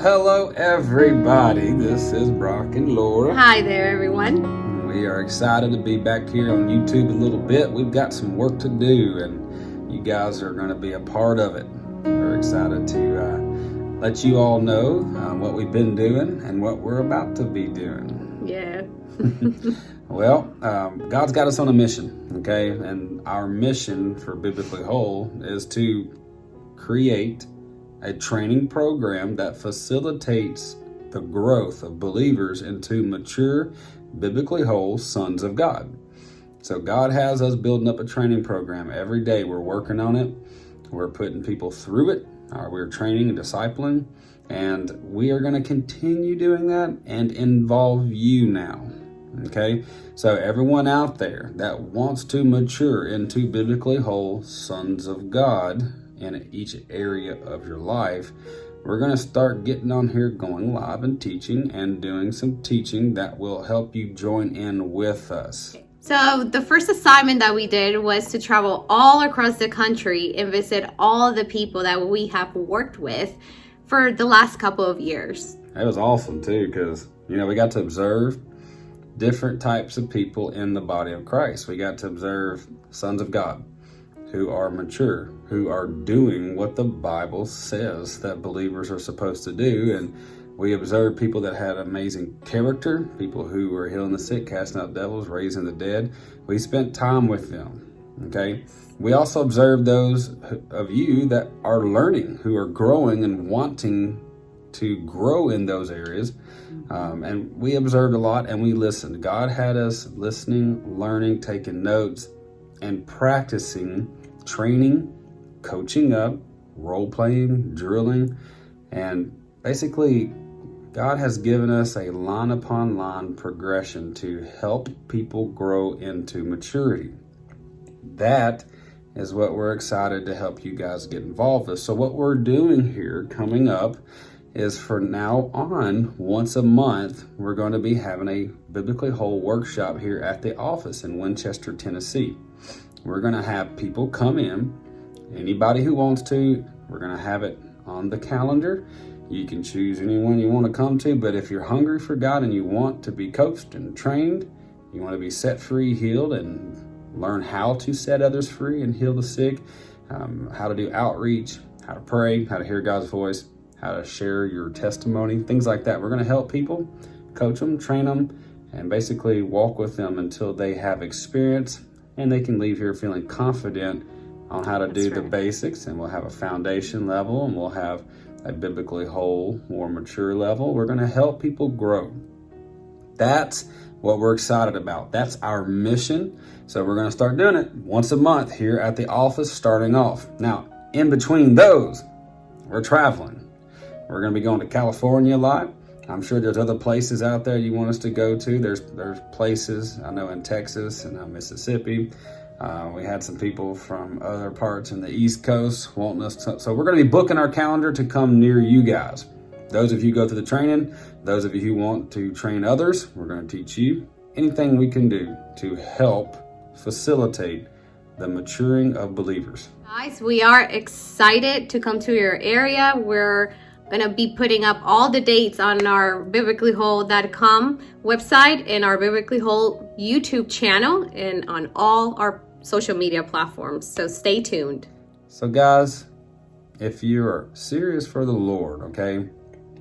Hello, everybody. This is Brock and Laura. Hi there, everyone. We are excited to be back here on YouTube a little bit. We've got some work to do, and you guys are going to be a part of it. We're excited to let you all know what we've been doing and what we're about to be doing. Yeah. Well, God's got us on a mission, okay? And our mission for Biblically Whole is to create a training program that facilitates the growth of believers into mature, biblically whole sons of God. So God has us building up a training program. Every day we're working on it. We're putting people through it. We're training and discipling. And we are going to continue doing that and involve you now. Okay? So everyone out there that wants to mature into biblically whole sons of God in each area of your life, we're going to start getting on here, going live and teaching and doing some teaching that will help you join in with us. So the first assignment that we did was to travel all across the country and visit all the people that we have worked with for the last couple of years. It was awesome too, because we got to observe different types of people in the body of Christ. We got to observe sons of God who are mature, who are doing what the Bible says that believers are supposed to do. And we observed people that had amazing character, people who were healing the sick, casting out devils, raising the dead. We spent time with them, okay? We also observed those of you that are learning, who are growing and wanting to grow in those areas. And we observed a lot and we listened. God had us listening, learning, taking notes, and practicing training, coaching up, role-playing, drilling, and basically God has given us a line upon line progression to help people grow into maturity. That is what we're excited to help you guys get involved with. So what we're doing here coming up is, for now on, once a month, we're going to be having a Biblically Whole workshop here at the office in Winchester, Tennessee. We're going to have people come in, anybody who wants to. We're going to have it on the calendar. You can choose anyone you want to come to, but if you're hungry for God and you want to be coached and trained, you want to be set free, healed, and learn how to set others free and heal the sick, how to do outreach, how to pray, how to hear God's voice, how to share your testimony, things like that. We're going to help people, coach them, train them, and basically walk with them until they have experience and they can leave here feeling confident on how to do the basics. And we'll have a foundation level, and we'll have a biblically whole, more mature level. We're going to help people grow. That's what we're excited about. That's our mission. So we're going to start doing it once a month here at the office starting off. Now, in between those, we're traveling. We're going to be going to California a lot. I'm sure there's other places out there you want us to go to. There's places, I know, in Texas and Mississippi. We had some people from other parts in the East Coast wanting us to. So we're going to be booking our calendar to come near you guys. Those of you who go through the training, those of you who want to train others, we're going to teach you anything we can do to help facilitate the maturing of believers. Guys, we are excited to come to your area. We're going to be putting up all the dates on our biblicallyWhole.com website and our Biblically Whole YouTube channel and on all our social media platforms. So stay tuned. So guys, if you're serious for the Lord, okay,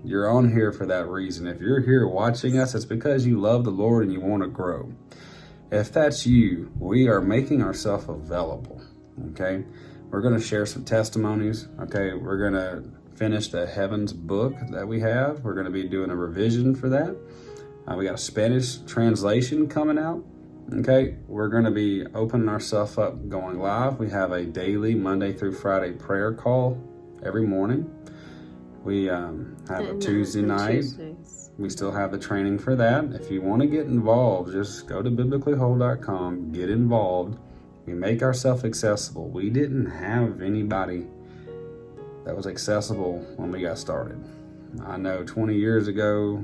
you're on here for that reason. If you're here watching us, it's because you love the Lord and you want to grow. If that's you, we are making ourselves available, okay? We're going to share some testimonies, okay? We're going to finish the Heavens book that we have. We're going to be doing a revision for that. We got a Spanish translation coming out. Okay, we're going to be opening ourselves up, going live. We have a daily Monday through Friday prayer call every morning. We have a Tuesday night. Tuesdays. We still have the training for that. If you want to get involved, just go to biblicallywhole.com, get involved. We make ourselves accessible. We didn't have anybody that was accessible when we got started. I know 20 years ago,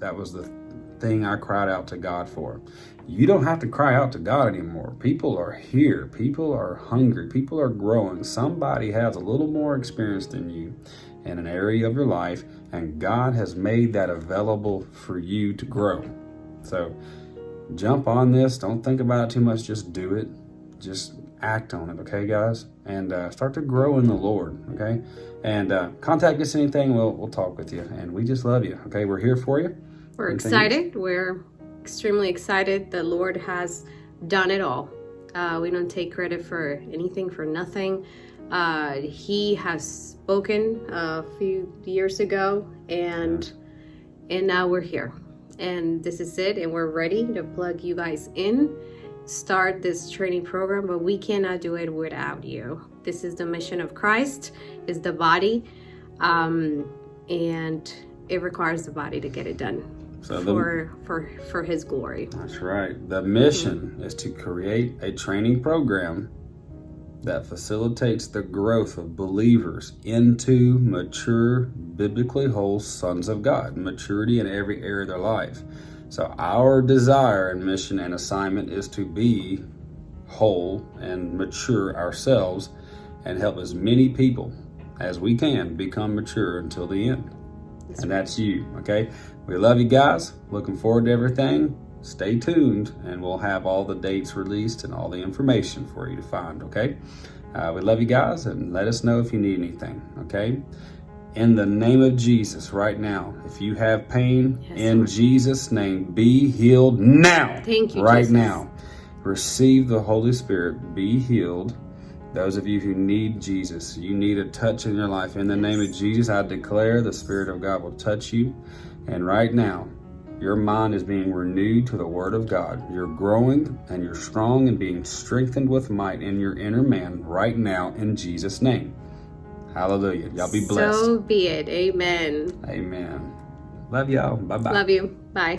that was the thing I cried out to God for. You don't have to cry out to God anymore. People are here. People are hungry. People are growing. Somebody has a little more experience than you. in an area of your life, and God has made that available for you to grow. So jump on this. Don't think about it too much. Just do it. Just act on it, okay, guys? And start to grow in the Lord, okay? And contact us anything. We'll talk with you. And we just love you, okay? We're here for you. We're excited. We're extremely excited. The Lord has done it all. We don't take credit for anything, for nothing. He has spoken a few years ago, and now we're here. And this is it, and we're ready to plug you guys in, start this training program, but we cannot do it without you. This is the mission of Christ, is the body, and it requires the body to get it done. So for his glory. That's right. The mission is to create a training program that facilitates the growth of believers into mature, biblically whole sons of God, maturity in every area of their life. So our desire and mission and assignment is to be whole and mature ourselves and help as many people as we can become mature until the end. And that's you, okay? We love you guys. Looking forward to everything. Stay tuned, and we'll have all the dates released and all the information for you to find, okay? We love you guys, and let us know if you need anything, okay? In the name of Jesus, right now, if you have pain, in Lord. Jesus' name, be healed now. Thank you, right Jesus. now. Receive the Holy Spirit. Be healed. Those of you who need Jesus, you need a touch in your life. In the name of Jesus, I declare the Spirit of God will touch you. And right now, your mind is being renewed to the Word of God. You're growing and you're strong and being strengthened with might in your inner man right now in Jesus' name. Hallelujah. Y'all be blessed. So be it. Amen. Amen. Love y'all. Bye-bye. Love you. Bye.